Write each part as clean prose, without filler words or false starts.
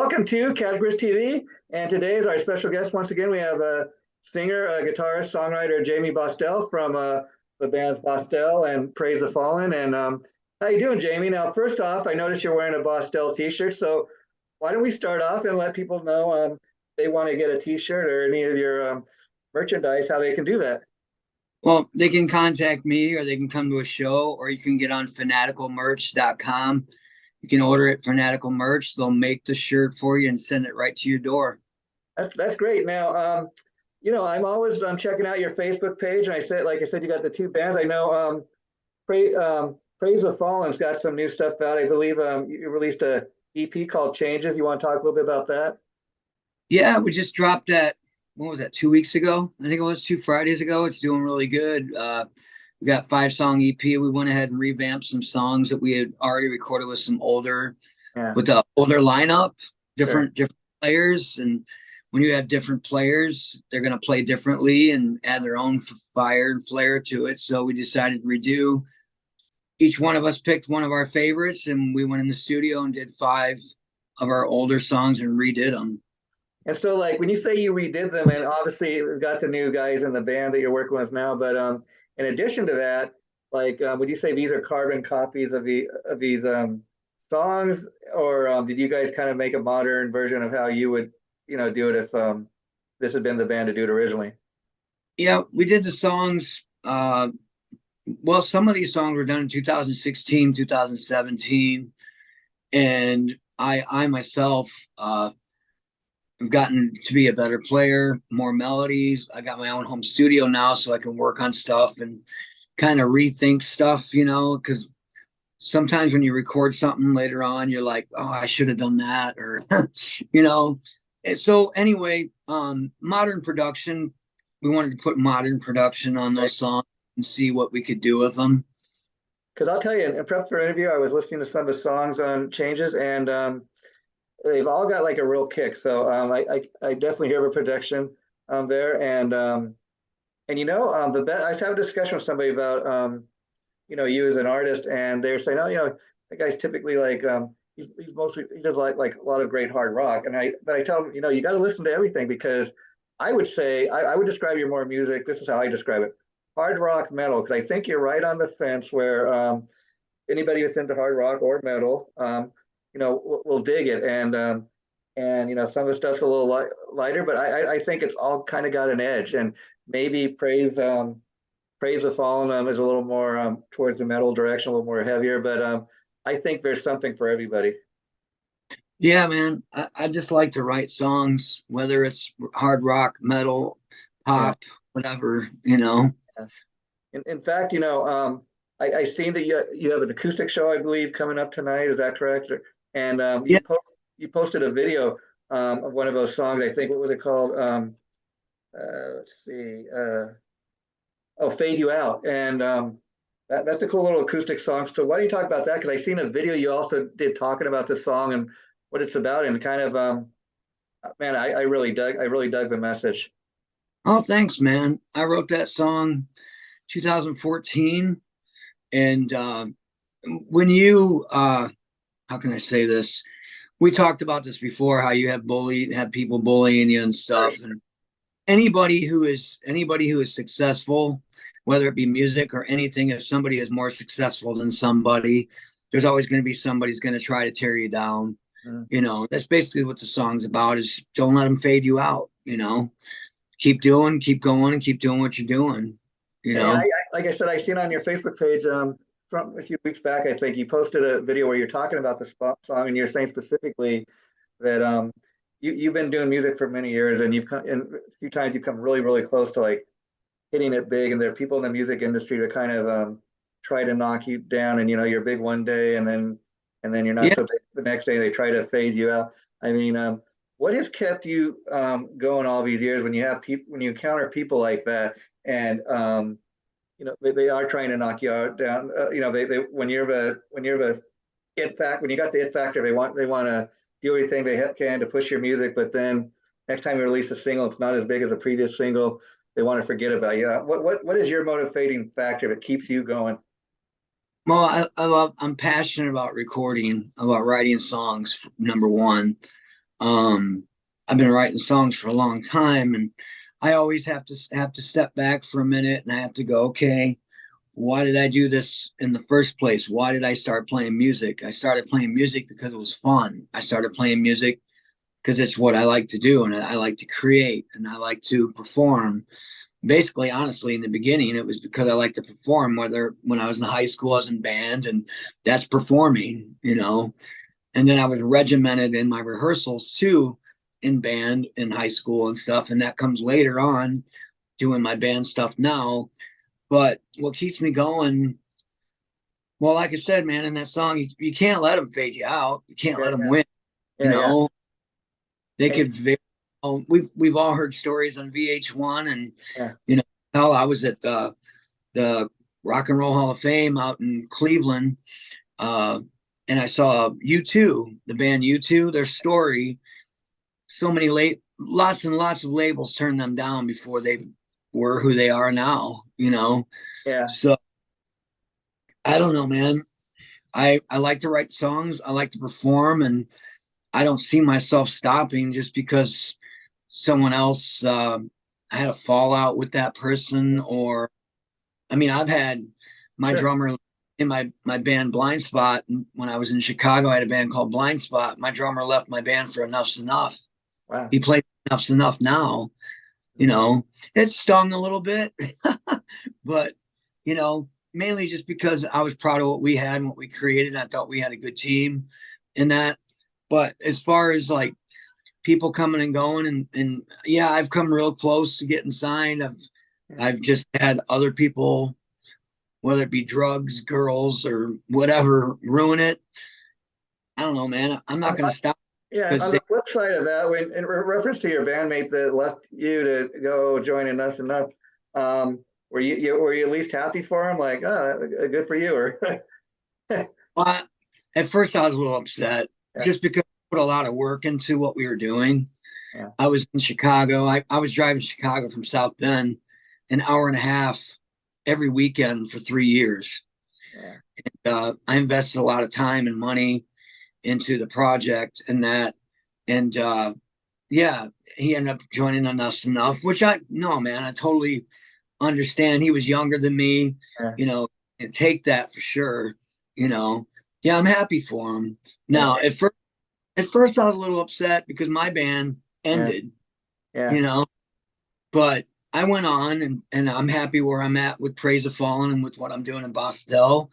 welcome to Guitarist TV. And today is our special guest. Once again, we have a singer, a guitarist, songwriter, Jammie Bosstel from the bands Bosstel and Praise the Fallen. And how you doing, Jammie? Now, first off, I noticed you're wearing a Bosstel t-shirt. So why don't we start off and let people know they want to get a t-shirt or any of your merchandise, how they can do that. Well, they can contact me, or they can come to a show, or you can get on fanaticalmerch.com. You can order it, Fanatical Merch. They'll make the shirt for you and send it right to your door. That's great. Now, I'm checking out your Facebook page, and like I said, you got the two bands. I know Praise the Fallen's got some new stuff out. I believe you released a EP called Changes. You want to talk a little bit about that? Yeah, we just dropped that. What was that, 2 weeks ago? I think it was 2 Fridays ago. It's doing really good. We got 5-song EP. We went ahead and revamped some songs that we had already recorded with some older lineup, different players. And when you have different players, they're going to play differently and add their own fire and flair to it. So we decided to redo. Each one of us picked one of our favorites, and we went in the studio and did 5 of our older songs and redid them. And so, like, when you say you redid them, and obviously we've got the new guys in the band that you're working with now, but in addition to that, like, would you say these are carbon copies of these songs, or did you guys kind of make a modern version of how you would, do it if this had been the band to do it originally? Yeah, we did the songs. Well, some of these songs were done in 2016, 2017, and I myself I've gotten to be a better player, more melodies. I got my own home studio now, so I can work on stuff and kind of rethink stuff, because sometimes when you record something later on, you're like, oh, I should have done that, or, So anyway, modern production, we wanted to put modern production on those songs and see what we could do with them. Because I'll tell you, in prep for interview, I was listening to some of the songs on Changes, and they've all got like a real kick. So I definitely hear the production there, and I just have a discussion with somebody about you as an artist, and they're saying, oh, that guy's typically like he does like a lot of great hard rock, but I tell him, you got to listen to everything, because I would say I would describe your more music. This is how I describe it: hard rock metal, because I think you're right on the fence where anybody who's into hard rock or metal we'll dig it, and some of the stuff's a little lighter, but I think it's all kind of got an edge, and maybe Praise the Fallen is a little more towards the metal direction, a little more heavier, but I think there's something for everybody. Yeah, man, I just like to write songs, whether it's hard rock, metal, pop, whatever. In fact, I seen that you have an acoustic show, I believe, coming up tonight. Is that correct? And you posted a video of one of those songs. I think, what was it called? Let's see. Fade You Out. And that's a cool little acoustic song. So why don't you talk about that? Because I seen a video you also did talking about this song and what it's about, and kind of man, I really dug the message. Oh, thanks, man. I wrote that song 2014, and when you how can I say this? We talked about this before, how you have people bullying you and stuff. And anybody who is successful, whether it be music or anything, if somebody is more successful than somebody, there's always going to be somebody who's going to try to tear you down. That's basically what the song's about, is don't let them fade you out. Keep going, and keep doing what you're doing. Like I said, I seen on your Facebook page from a few weeks back, I think you posted a video where you're talking about the song, and you're saying specifically that you've been doing music for many years, and a few times you've come really, really close to like hitting it big, and there are people in the music industry that kind of try to knock you down, and you're big one day, and then you're not so big the next day. They try to phase you out. I mean, what has kept you going all these years when you encounter people like that, and they are trying to knock you down. When you got the it factor, they want to do everything they can to push your music, but then next time you release a single, it's not as big as the previous single. They want to forget about you. What is your motivating factor that keeps you going? Well, I'm passionate about recording, about writing songs, number one. Um, I've been writing songs for a long time, and I always have to step back for a minute, and I have to go, okay, why did I do this in the first place? Why did I start playing music? I started playing music because it was fun. I started playing music because it's what I like to do, and I like to create, and I like to perform. Basically, honestly, in the beginning, it was because I like to perform. Whether when I was in high school, I was in band, and that's performing, and then I was regimented in my rehearsals too, in band in high school and stuff. And that comes later on doing my band stuff now. But what keeps me going, well, like I said, man, in that song, you can't let them fade you out. You can't Yeah, let them yeah, win. You yeah, know, they and could very, we've all heard stories on VH1, and yeah, you know, hell, I was at the Rock and Roll Hall of Fame out in Cleveland, uh, and I saw U2, the band U2, their story. So many lots and lots of labels turned them down before they were who they are now. yeah. So I don't know, man. I like to write songs, I like to perform, and I don't see myself stopping just because someone else I had a fallout with that person. Or I mean, I've had my Sure. drummer in my band Blind Spot. When I was in Chicago, I had a band called Blind Spot. My drummer left my band for Enough's Enough. Wow. He played Enough's Enough now. It stung a little bit, but mainly just because I was proud of what we had and what we created. I thought we had a good team in that. But as far as like people coming and going, and yeah, I've come real close to getting signed. I've just had other people, whether it be drugs, girls, or whatever, ruin it. I don't know, man. I'm not going to stop Yeah, because on the flip side of that, when in reference to your bandmate that left you to go join Enough Enough, were you at least happy for him? Like, oh, good for you, or well, at first I was a little upset yeah, just because I put a lot of work into what we were doing. yeah, I was in Chicago. I was driving to Chicago from South Bend an hour and a half every weekend for 3 years. yeah, I invested a lot of time and money into the project and that. And yeah, he ended up joining Us Enough, which I no, man, I totally understand. He was younger than me, yeah, you know, and take that for sure. You know, yeah, I'm happy for him. yeah, Now, at first I was a little upset because my band yeah, ended, yeah. you know, but I went on, and I'm happy where I'm at with Praise of Fallen and with what I'm doing in Bosstel.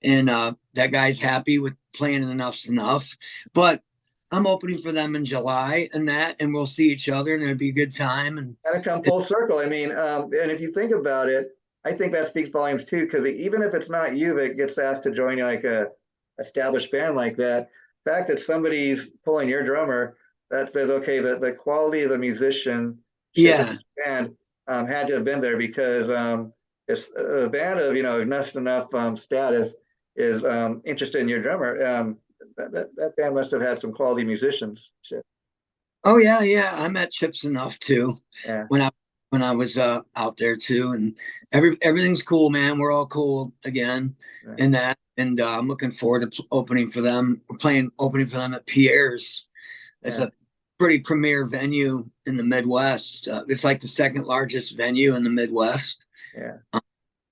And that guy's happy with playing Enough's Enough. But I'm opening for them in July and we'll see each other, and it'll be a good time. And Kind of come full circle. I mean, and if you think about it, I think that speaks volumes too, because even if it's not you that gets asked to join like a established band like that, the fact that somebody's pulling your drummer, that says, okay, the quality of the musicianship in yeah, the band had to have been there because it's a band of, just enough status is interested in your drummer. That band must have had some quality musicians. Shit. oh yeah, I met Chips enough too Yeah. when I was out there too, and everything's cool, man. We're all cool again Yeah. in that, and I'm looking forward to opening for them. We're playing opening for them at Pierre's. It's Yeah. a pretty premier venue in the Midwest. It's like the second largest venue in the Midwest. Yeah.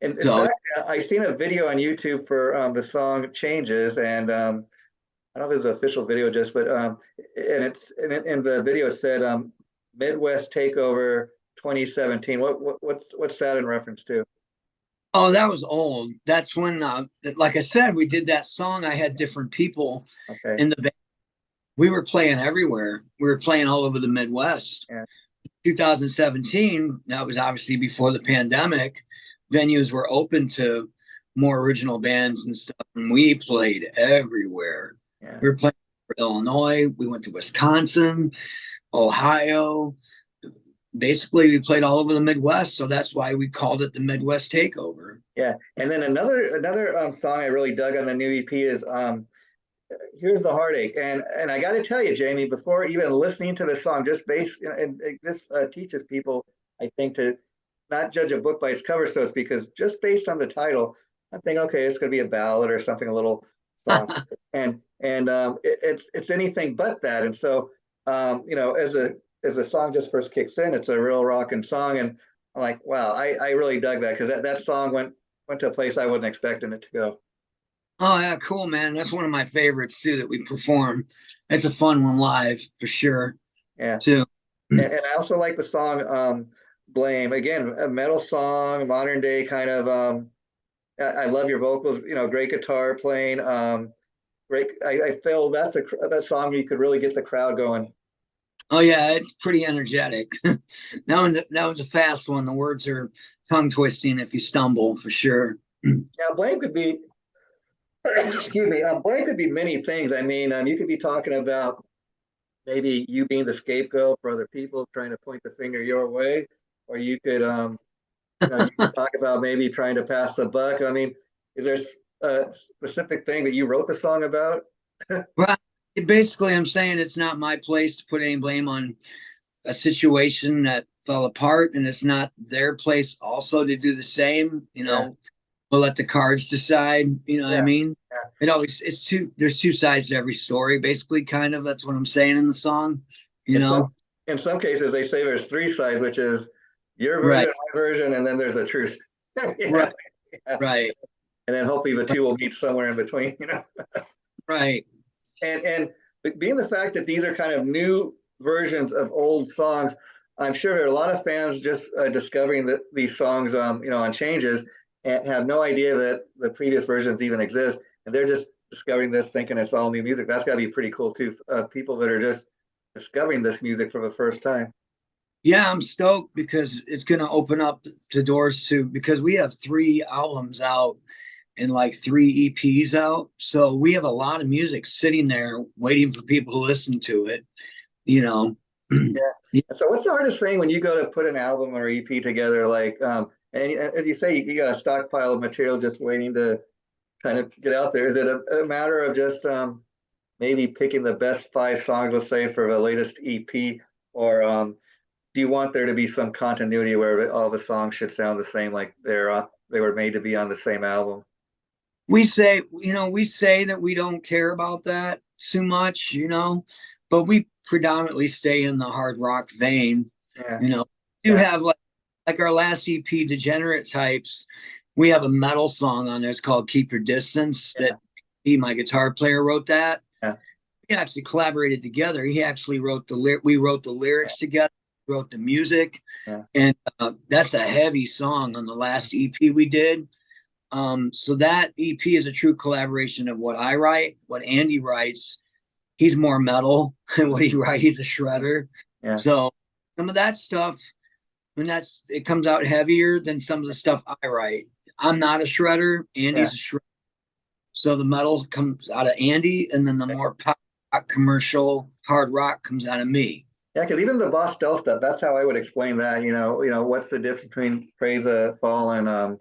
And in So fact, I seen a video on YouTube for the song "Changes," and I don't know if it's an official video, just but and it's in the video it said Midwest Takeover 2017. What's that in reference to? oh, that was old. That's when, like I said, we did that song. I had different people Okay. in the band. We were playing everywhere. We were playing all over the Midwest. Yeah. 2017, that was obviously before the pandemic. Venues were open to more original bands and stuff, and we played everywhere. Yeah. We were playing for Illinois. We went to Wisconsin, Ohio. Basically, we played all over the Midwest, so that's why we called it the Midwest Takeover. Yeah. And then another song I really dug on the new EP is "Here's the Heartache," and I got to tell you, Jammie, before even listening to the song, just based and this teaches people, I think, to not judge a book by its cover, so it's because just based on the title, I'm thinking, okay, it's going to be a ballad or something a little soft, and it's anything but that. And so you know, as the song just first kicks in, it's a real rocking song, and I'm like, wow, I really dug that because that song went to a place I wasn't expecting it to go. Oh yeah, cool, man. That's one of my favorites too that we perform. It's a fun one live for sure Yeah, too. and I also like the song "Blame." Again, a metal song, modern day kind of. I love your vocals. You know, great guitar playing. Great. I feel that song you could really get the crowd going. Oh yeah, it's pretty energetic. That was a fast one. The words are tongue twisting if you stumble for sure. Now, "Blame" could be, excuse me, "Blame" could be many things. I mean, you could be talking about maybe you being the scapegoat for other people trying to point the finger your way, or you could, you know, you could talk about maybe trying to pass the buck. I mean, is there a specific thing that you wrote the song about? Well, basically, I'm saying it's not my place to put any blame on a situation that fell apart, and it's not their place also to do the same. Yeah, We'll let the cards decide. You know what I yeah, mean? yeah. It's two. There's two sides to every story, basically. Kind of. That's what I'm saying in the song. You In know? some cases, they say there's three sides, which is your version, Right. my version, and then there's the truth. Right. Yeah, yeah. Right. And then hopefully the two will meet somewhere in between. You know, Right. and being the fact that these are kind of new versions of old songs, I'm sure there are a lot of fans just discovering that these songs, you know, on changes, and have no idea that the previous versions even exist, and they're just discovering this, thinking it's all new music. That's got to be pretty cool too. People that are just discovering this music for the first time. Yeah, I'm stoked because it's going to open up the doors to because we have 3 albums out and like 3 EPs out. So we have a lot of music sitting there waiting for people to listen to it, you know. Yeah. So what's the hardest thing when you go to put an album or EP together? Like, and as you say, you got a stockpile of material just waiting to kind of get out there. Is it a matter of just maybe picking the best 5 songs, let's say, for the latest EP, or do you want there to be some continuity where all the songs should sound the same, like they were made to be on the same album? We say that we don't care about that too much, but we predominantly stay in the hard rock vein. Yeah, You yeah, have like our last EP, Degenerate Types. We have a metal song on there. It's called Keep Your Distance. yeah, That he, my guitar player, wrote that. yeah, We actually collaborated together. He actually wrote we wrote the lyrics together, wrote the music, yeah, and that's a heavy song on the last EP we did. So that EP is a true collaboration of what I write, what Andy writes. He's more metal, and what he writes, he's a shredder. yeah, So some of that stuff, when it comes out heavier than some of the stuff I write. I'm not a shredder. yeah. Andy's a shredder. So the metal comes out of Andy, and then the more pop, commercial, hard rock comes out of me. Yeah, because even the Bosstel stuff, that's how I would explain that. What's the difference between Praise the Fall and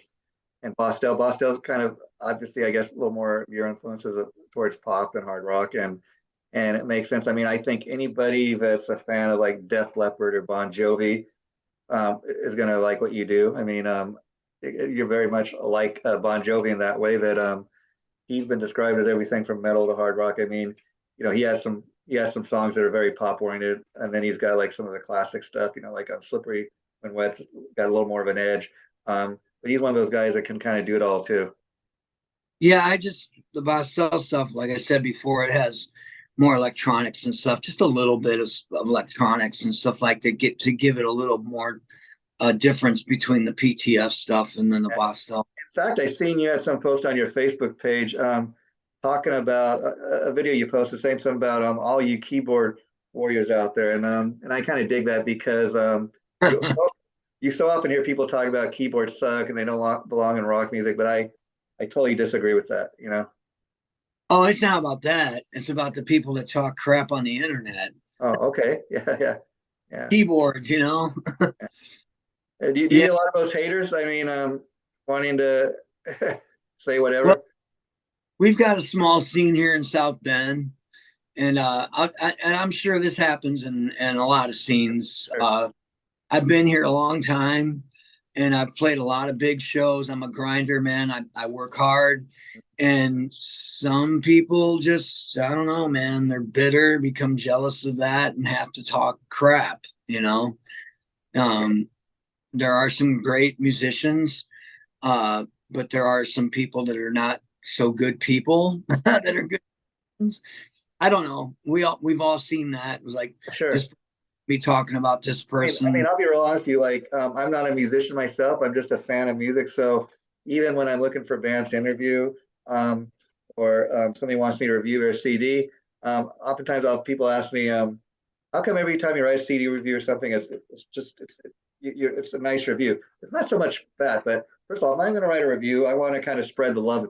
Bosstel? Bosstel's kind of obviously, I guess, a little more your influences towards pop and hard rock, and it makes sense. I mean, I think anybody that's a fan of like Def Leppard or Bon Jovi is gonna like what you do. I mean, you're very much like Bon Jovi in that way that he's been described as everything from metal to hard rock. I mean, he has some songs that are very pop oriented, and then he's got like some of the classic stuff, like Slippery When Wet's got a little more of an edge. But he's one of those guys that can kind of do it all too. Yeah, the Bossell stuff, like I said before, it has more electronics and stuff, just a little bit of electronics and stuff like that, give it a little more difference between the PTF stuff and then the Bossell. In fact, I seen you had some post on your Facebook page talking about a video you posted saying something about all you keyboard warriors out there, and I kind of dig that because you you so often hear people talk about keyboards suck and they don't belong in rock music, but I totally disagree with that. Oh, it's not about that. It's about the people that talk crap on the internet. Oh, okay, yeah, yeah, yeah. Keyboards. Do you Yeah. get a lot of those haters? I mean, wanting to say Well, whatever. we've got a small scene here in South Bend, and I'm sure this happens in a lot of scenes. Sure. I've been here a long time, and I've played a lot of big shows. I'm a grinder, man. I work hard, and some people just, I don't know, man, they're bitter, become jealous of that, and have to talk crap, you know. There are some great musicians, but there are some people that are not so good people that are good ones. I don't know. We've all seen that. Like, Sure. this be talking about this I mean, person. I'll be real honest with you. Like, I'm not a musician myself. I'm just a fan of music. So even when I'm looking for bands to interview, um, or somebody wants me to review their CD, oftentimes people ask me, how come every time you write a CD review or something, it's just it's a nice review. It's not so much that, but first of all, if I'm going to write a review, I want to kind of spread the love,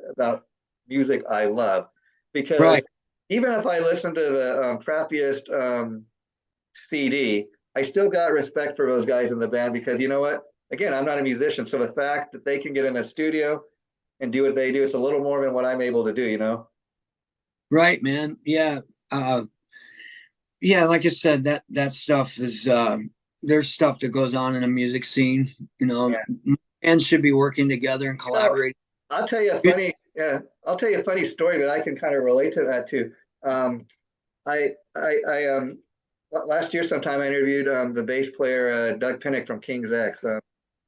about music I love, because Right. even if I listen to the crappiest CD, I still got respect for those guys in the band because you know what? Again, I'm not a musician, so the fact that they can get in a studio and do what they do, it's a little more than what I'm able to do. Right, man. Yeah. Uh, yeah, like I said, that stuff is there's stuff that goes on in a music scene, you know. Yeah. Bands should be working together and You know, collaborate. I'll tell you a funny, yeah, I'll tell you a funny story, but I can kind of relate to that too. Um, I last year sometime I interviewed the bass player Doug Pinnick from King's X.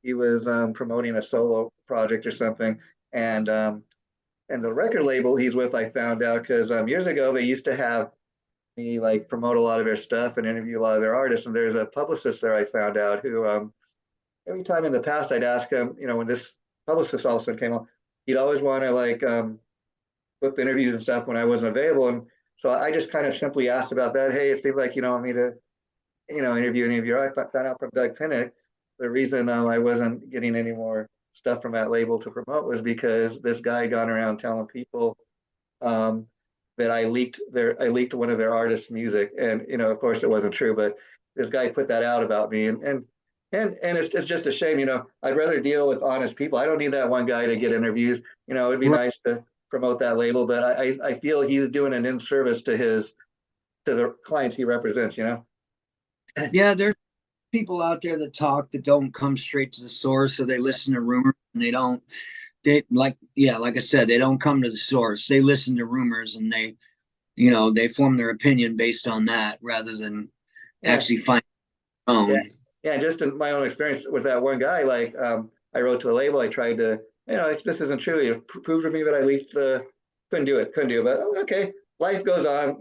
He was promoting a solo project or something, and um, and the record label he's with, I found out because years ago they used to have me like promote a lot of their stuff and interview a lot of their artists. And there's a publicist there I found out who every time in the past I'd ask him, when this publicist all of a sudden came on, he'd always want to like book interviews and stuff when I wasn't available. And so I just kind of simply asked about that. Hey, it seems like you don't want me to, interview any of your. I found out from Doug Pinnick the reason I wasn't getting any more stuff from that label to promote was because this guy had gone around telling people um, that I leaked one of their artists' music, and of course, it wasn't true, but this guy put that out about me, and it's just a shame. I'd rather deal with honest people. I don't need that one guy to get interviews. It'd be Right. nice to promote that label, but I feel he's doing an in-service to the clients he represents. Yeah, there's people out there that talk that don't come straight to the source, so they listen to rumors and they like, yeah, like I said, they don't come to the source. They listen to rumors and they form their opinion based on that rather than Yeah, actually find their yeah, own. yeah. Just in my own experience with that one guy, like I wrote to a label. I tried to, this isn't true. Prove to me that I leaked the. Couldn't do it. But okay, life goes on.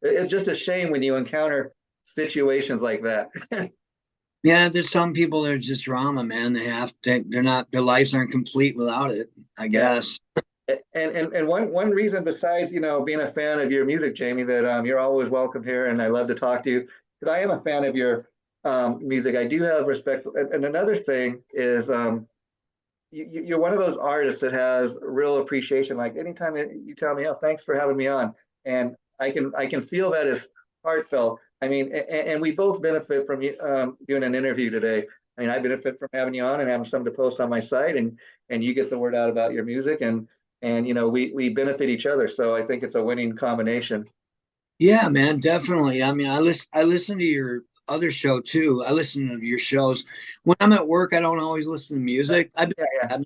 It's just a shame when you encounter situations like that. Yeah, there's some people that are just drama, man. They're not, their lives aren't complete without it, I Yeah. guess. And one reason besides being a fan of your music, Jammie, that you're always welcome here, and I love to talk to you because I am a fan of your music. I do have respect for, and another thing is you're one of those artists that has real appreciation. Like anytime you tell me, "Oh, thanks for having me on," and I can feel that is heartfelt. I mean, and we both benefit from doing an interview today. I mean, I benefit from having you on and having something to post on my site, and you get the word out about your music, and we benefit each other. So I think it's a winning combination. Yeah, man, definitely. I mean, I listen to your other show too. I listen to your shows. When I'm at work, I don't always listen to music. Yeah, yeah,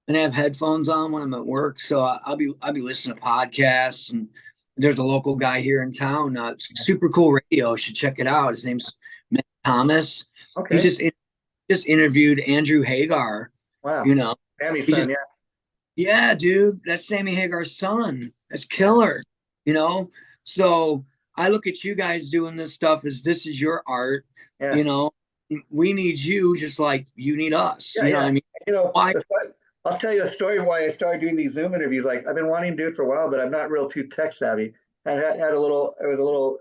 And I have headphones on when I'm at work, so I'll be listening to podcasts. And there's a local guy here in town, super cool radio. You should check it out. His name's Matt Thomas. He okay, just interviewed Andrew Hagar. wow, You know, Sammy's he son, just yeah, Yeah, dude, that's Sammy Hagar's son. That's yeah, killer. You know, so I look at you guys doing this stuff as this is your art. yeah, You know, we need you just like you need us. yeah, You know what yeah. I mean? Why? I'll tell you a story of why I started doing these Zoom interviews. Like I've been wanting to do it for a while, but I'm not real too tech savvy. Had a little, I was a little,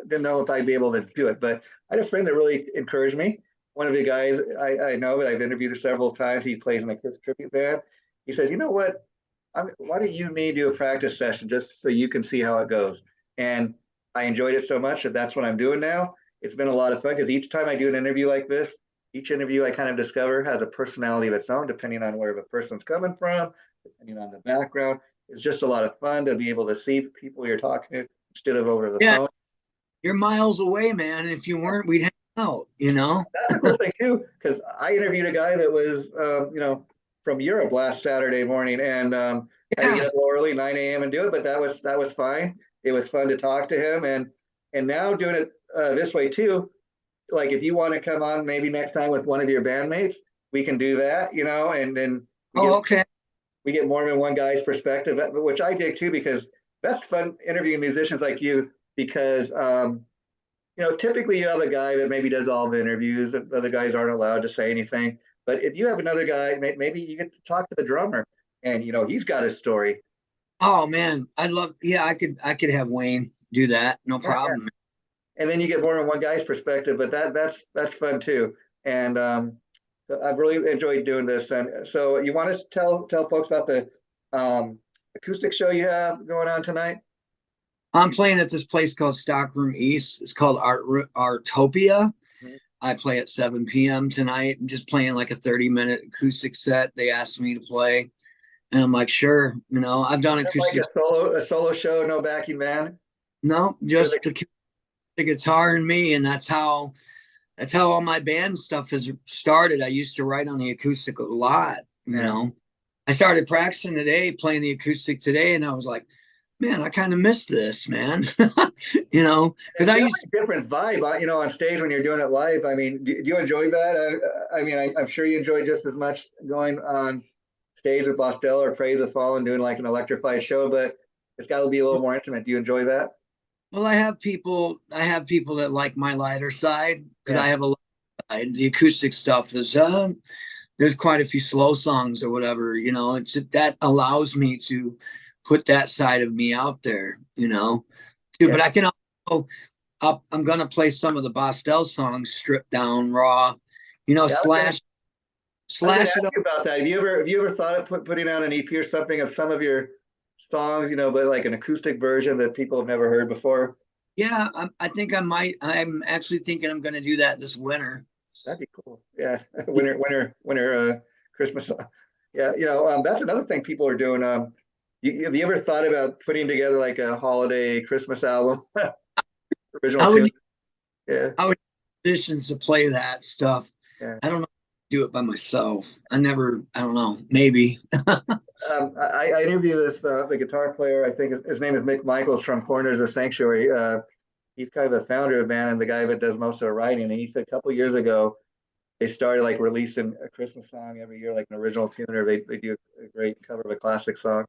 didn't know if I'd be able to do it. But I had a friend that really encouraged me. One of the guys I know that I've interviewed several times. He plays in a Kiss tribute band. He said, "You know what? Why don't you and me do a practice session just so you can see how it goes?" And I enjoyed it so much that that's what I'm doing now. It's been a lot of fun because each time I do an interview like this, each interview I kind of discover has a personality of its own, depending on where the person's coming from, depending on the background. It's just a lot of fun to be able to see people you're talking to instead of over the Yeah, phone. you're miles away, man. If you weren't, we'd hang out, you know? That's a cool thing too, because I interviewed a guy that was, from Europe last Saturday morning, and had to get Yeah. up a little early, 9 a.m. and do it, but that was fine. It was fun to talk to him, and now doing it this way too. Like if you want to come on maybe next time with one of your bandmates, we can do that, and then we Oh, get okay. we get more than one guy's perspective, which I dig too, because that's fun interviewing musicians like you, because typically you have a guy that maybe does all the interviews, and other guys aren't allowed to say anything. But if you have another guy, maybe you get to talk to the drummer, and he's got a story. Oh man, yeah, I could have Wayne do that, no Yeah, yeah. problem. And then you get more than one guy's perspective, but that's fun too. And so I've really enjoyed doing this. And so you want to tell folks about the acoustic show you have going on tonight? I'm playing at this place called Stockroom East. It's called Artopia. Mhm. I play at 7 p.m. tonight. I'm just playing like a 30-minute acoustic set. They asked me to play, and I'm like, sure. I've done Like acoustic. a solo show, no backing band. No, just the guitar and me, and that's how all my band stuff has started. I used to write on the acoustic a lot. Yeah. I started practicing today, playing the acoustic today, and I was like, man, I kind of miss this, man. Because It's I definitely used. a different vibe, on stage when you're doing it live. I mean, do you enjoy that? I mean, I'm sure you enjoy just as much going on stage with Bosstel or Praise the Fallen, doing like an electrified show, but it's got to be a little more intimate. Do you enjoy that? Well, I have people that like my lighter side because I Yeah. have a side. The acoustic stuff is there's quite a few slow songs or whatever. That allows me to put that side of me out there. Too. Yeah. But I can also I'm gonna play some of the Bostel songs stripped down raw. Yeah. Slash I was going to slash it ask up. you about that. Have you ever thought of putting out an EP or something of some of your songs, but like an acoustic version that people have never heard before? Yeah, I think I might. I'm actually thinking I'm gonna do that this winter. That'd be cool. Yeah. Winter, Christmas. Yeah. That's another thing people are doing. Have you ever thought about putting together like a holiday Christmas album, original I would tune? need, Yeah. I would need musicians to play that stuff. Yeah. I don't know how to do it by myself. I don't know, maybe. I interviewed the guitar player. I think his name is Mick Michaels from Corners of Sanctuary. He's kind of the founder of the band and the guy that does most of the writing. And he said a couple of years ago, they started like releasing a Christmas song every year, like an original tune, or they do a great cover of a classic song.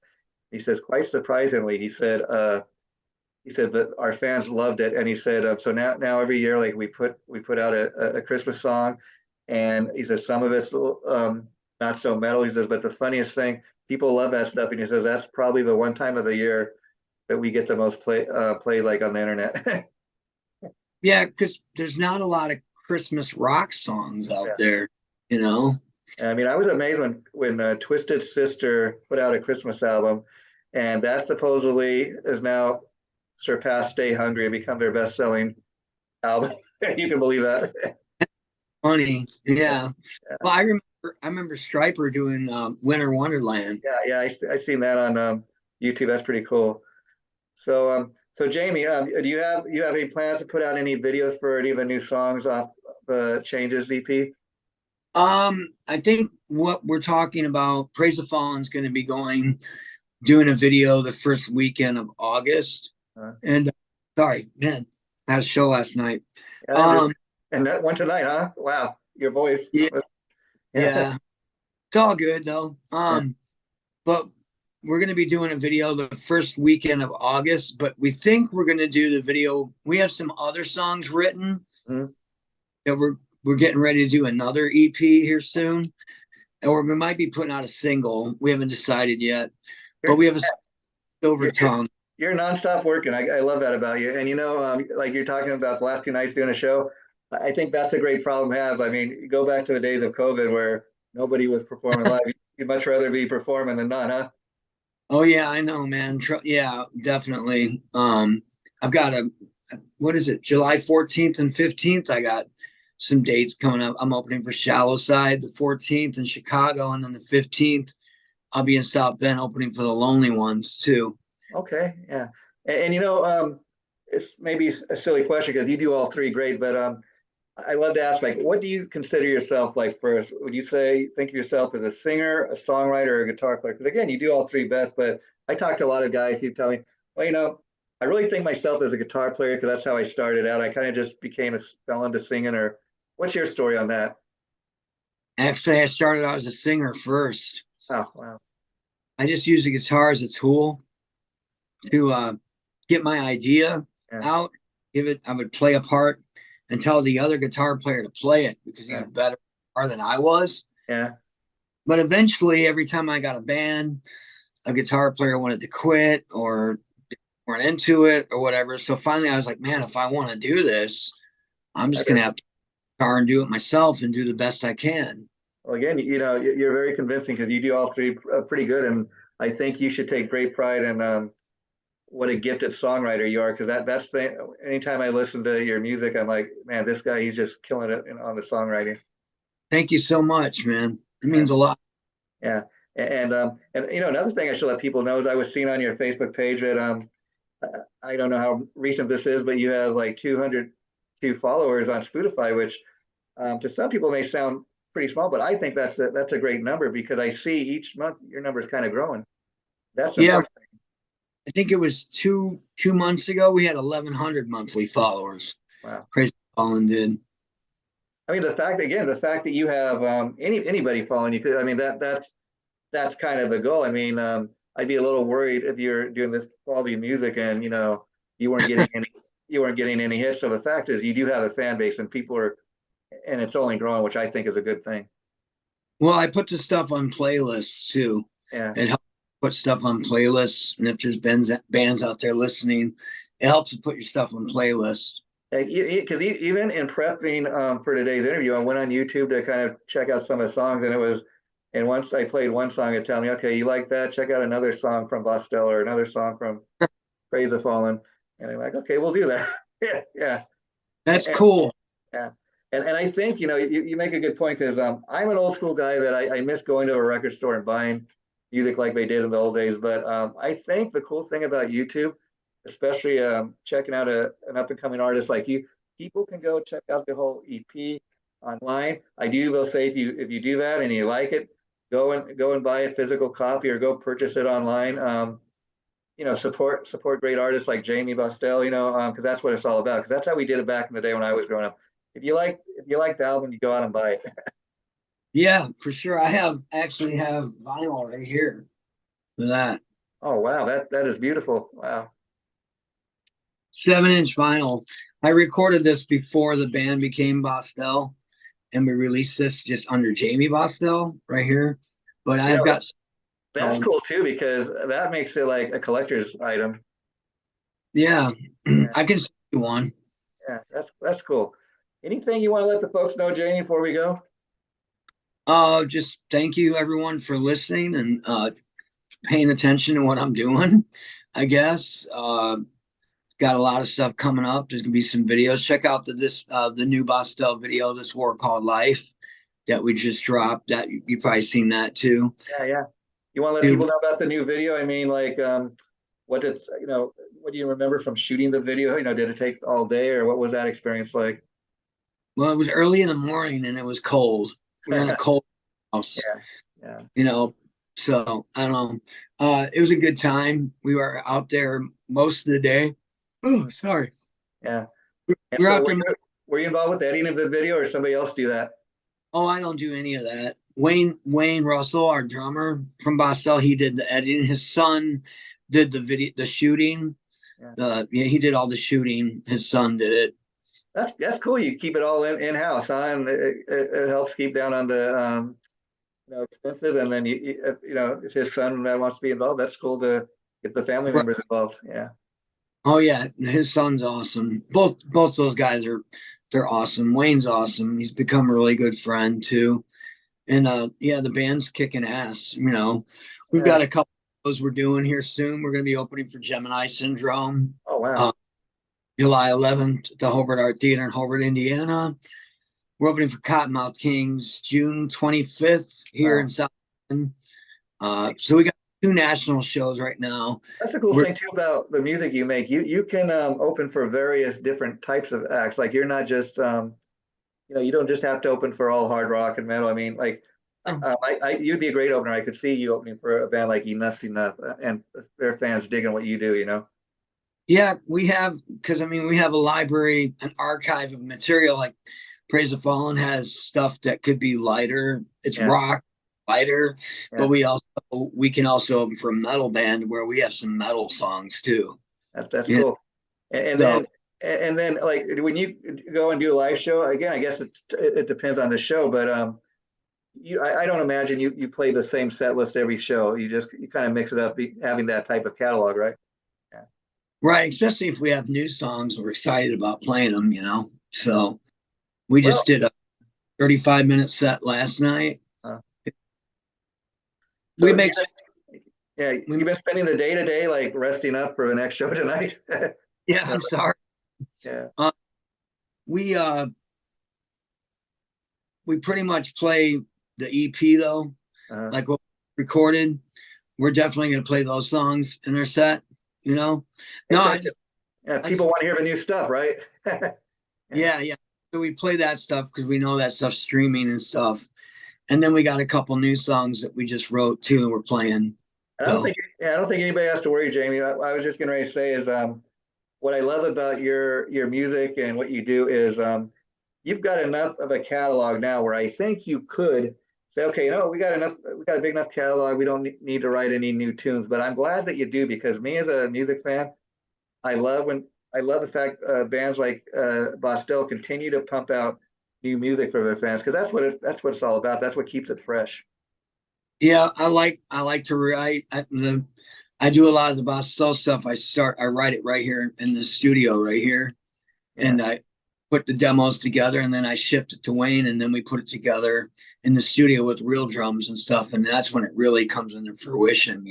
He says, quite surprisingly, he said that our fans loved it, and he said, so now every year, like we put out a Christmas song, and he says some of it's not so metal. He says, but the funniest thing, people love that stuff, and he says that's probably the one time of the year that we get the most play like on the internet. Yeah, because there's not a lot of Christmas rock songs out Yeah. there. You know. I mean, I was amazed when Twisted Sister put out a Christmas album, and that supposedly is now surpassed Stay Hungry and become their best-selling album. You can believe that. Funny, Yeah, yeah. Well, I remember Striper doing Winter Wonderland. yeah, yeah. I seen that on YouTube. That's pretty cool. So Jammie, do you have any plans to put out any videos for any of the new songs off the Changes EP? I think what we're talking about, Praise the Fallen is going to be doing a video the first weekend of August. Uh, And sorry, man, I had a show last night. yeah, and that one tonight, huh? Wow, your voice. Yeah, Yeah, yeah, it's all good though. yeah. But we're going to be doing a video the first weekend of August. But we think we're going to do the video. We have some other songs written Mhm. that we're getting ready to do another EP here soon, or we might be putting out a single. We haven't decided yet, but You're, we have a silver you're, tongue. you're nonstop working. I love that about you. And like you're talking about the last 2 nights doing a show, I think that's a great problem to have. I mean, you go back to the days of COVID where nobody was performing live. You'd much rather be performing than not, huh? Oh yeah, I know, man. Yeah, definitely. I've got what is it, July 14th and 15th? I got some dates coming up. I'm opening for Shallow Side the 14th in Chicago, and then the 15th I'll be in South Bend opening for the Lonely Ones too. Okay, yeah. And it's maybe a silly question because you do all three great, but I love to ask, like, what do you consider yourself like first? Would you say think of yourself as a singer, a songwriter, or a guitar player? Because again, you do all three best. But I talk to a lot of guys who tell me, well, I really think myself as a guitar player because that's how I started out. I kind of just fell into singing. Or what's your story on that? Actually, I started out as a singer first. Oh, wow. I just used the guitar as a tool to get my idea Yeah, out. I would play a part and tell the other guitar player to play it because he yeah, was better than I was. yeah. But eventually, every time I got a band, a guitar player wanted to quit or weren't into it or whatever. So finally, I was like, man, if I want to do this, I'm I just guess. gonna have to guitar and do it myself and do the best I can. Well, again, you're very convincing because you do all three pretty good, and I think you should take great pride in what a gifted songwriter you are. Because that's the anytime I listen to your music, I'm like, man, this guy, he's just killing it on the songwriting. Thank you so much, man. It Yeah, means a lot. yeah. And another thing I should let people know is I was seeing on your Facebook page that I don't know how recent this is, but you have like 202 followers on Spotify, which to some people may sound pretty small, but I think that's a great number because I see each month your number is kind of growing. That's Yeah, important. I think it was two months ago we had 1,100 monthly followers. Wow. Crazy Colin did. I mean, the fact that you have anybody following you, I mean that's kind of the goal. I mean, I'd be a little worried if you're doing this quality of music and you weren't getting any you weren't getting any hits. So the fact is, you do have a fan base and people are, and it's only growing, which I think is a good thing. Well, I put the stuff on playlists too. Yeah. It helps put stuff on playlists, and if there's bands out there listening, it helps to put your stuff on playlists. Because even in prepping for today's interview, I went on YouTube to kind of check out some of the songs, and once I played one song, it told me, okay, you like that? Check out another song from Bosstel or another song from Praise the Fallen, and I'm like, okay, we'll do that. Yeah, yeah, That's and, cool. yeah. And I think you make a good point because I'm an old school guy that I miss going to a record store and buying music like they did in the old days. But I think the cool thing about YouTube, especially checking out an up and coming artist like you, people can go check out the whole EP online. I will say if you do that and you like it, go and buy a physical copy or go purchase it online. Support great artists like Jammie Bosstel, because that's what it's all about. Because that's how we did it back in the day when I was growing up. If you like the album, you go out and buy it. Yeah, for sure. I actually have vinyl right here for that. Oh wow, that is beautiful. Wow. 7-inch vinyl. I recorded this before the band became Bosstel, and we released this just under Jammie Bosstel right here. But You I've know, got that's cool too because that makes it like a collector's item. yeah, Yeah, I can see one. yeah, that's cool. Anything you want to let the folks know, Jamie, before we go? Just thank you everyone for listening and paying attention to what I'm doing. I guess got a lot of stuff coming up. There's gonna be some videos. Check out the new Bosstel video, This War Called Life, that we just dropped. That you probably seen that too. Yeah, yeah. You want to let people know about the new video? I mean, like, what do you remember from shooting the video? Did it take all day, or what was that experience like? Well, it was early in the morning and it was cold. We were in a cold house, Yeah, yeah, you know. So I don't know. It was a good time. We were out there most of the day. Oh, sorry. yeah. We And were so, out were there. you involved with the editing of the video, or somebody else do that? Oh, I don't do any of that. Wayne Russell, our drummer from Bostel, he did the editing. His son did the video, the shooting. Yeah. Yeah, he did all the shooting. His son did it. That's cool. You keep it all in house, huh? And it helps keep down on the expenses. And then if his son wants to be involved, that's cool to get the family Right. members involved. Yeah. Oh yeah, his son's awesome. Both those guys they're awesome. Wayne's awesome. He's become a really good friend too. And yeah, the band's kicking ass. We've Yeah. got a couple of those we're doing here soon. We're gonna be opening for Gemini Syndrome. Oh wow. July 11th at the Hobart Art Theater in Hobart, Indiana. We're opening for Cottonmouth Kings June 25th here Wow. in South Bend. So we got 2 national shows right now. That's the cool thing too about the music you make. You can open for various different types of acts. Like you're not just you don't just have to open for all hard rock and metal. I mean, like, Oh, you'd be a great opener. I could see you opening for a band like Enough's Enough, and their fans digging what you do. yeah, we have, because I mean, we have a library, an archive of material. Like Praise the Fallen has stuff that could be lighter. It's Yeah, rock lighter, but yeah, we can also open for a metal band where we have some metal songs too. that's Yeah. cool. And So then like when you go and do a live show again, I guess it depends on the show, but I don't imagine you play the same set list every show. You kind of mix it up, having that type of catalog, right? Yeah. right, especially if we have new songs, we're excited about playing them. So we Well, just did a 35-minute set last night. uh, We so make we you've been spending the day to day like resting up for the next show tonight. yeah, I'm sorry. Yeah. Uh, we uh we pretty much play the EP though, Uh, like what we recorded. We're definitely gonna play those songs in our set. No, exactly. Yeah, I people just want to hear the new stuff, right? Yeah. yeah. So we play that stuff because we know that stuff's streaming and stuff. And then we got a couple new songs that we just wrote too, and we're playing. So I don't think anybody has to worry, Jamie. I was just going to say is what I love about your music and what you do is you've got enough of a catalog now where I think you could say, okay, we got a big enough catalog. We don't need to write any new tunes. But I'm glad that you do, because me as a music fan, I love the fact bands like Bosstel continue to pump out new music for their fans, because that's what it's all about. That's what keeps it fresh. yeah, I like to write. I do a lot of the Bosstel stuff. I write it right here in the studio right here, Yeah. and I put the demos together, and then I shipped it to Wayne, and then we put it together in the studio with real drums and stuff, and that's when it really comes into fruition.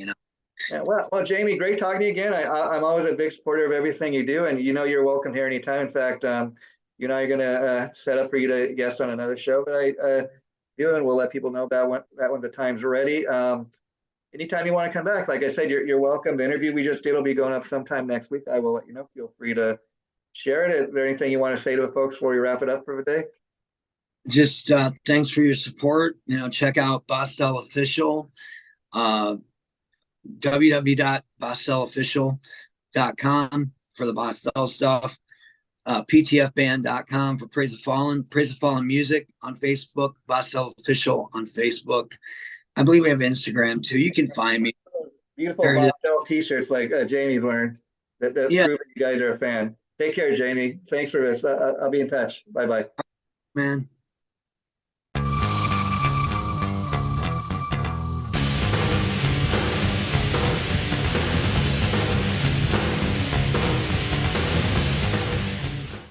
Yeah, well, Jamie, great talking to you again. I'm always a big supporter of everything you do, and you're welcome here anytime. In fact, you and I are going to set up for you to guest on another show that I do, and we'll let people know that when the time's ready. Anytime you want to come back, like I said, you're welcome. The interview we just did will be going up sometime next week. I will let you know. Feel free to share it. Is there anything you want to say to the folks before we wrap it up for the day? Just thanks for your support. Check out Bosstel Official, uh, www.bosstelofficial.com for the Bosstel stuff, ptfband.com for Praise the Fallen music on Facebook, Bosstel Official on Facebook. I believe we have Instagram too. You can find me. Beautiful There it is. Bosstel t-shirts like Jamie's wearing that Yeah, prove that you guys are a fan. Take care, Jamie. Thanks for this. I'll be in touch. Bye bye. man.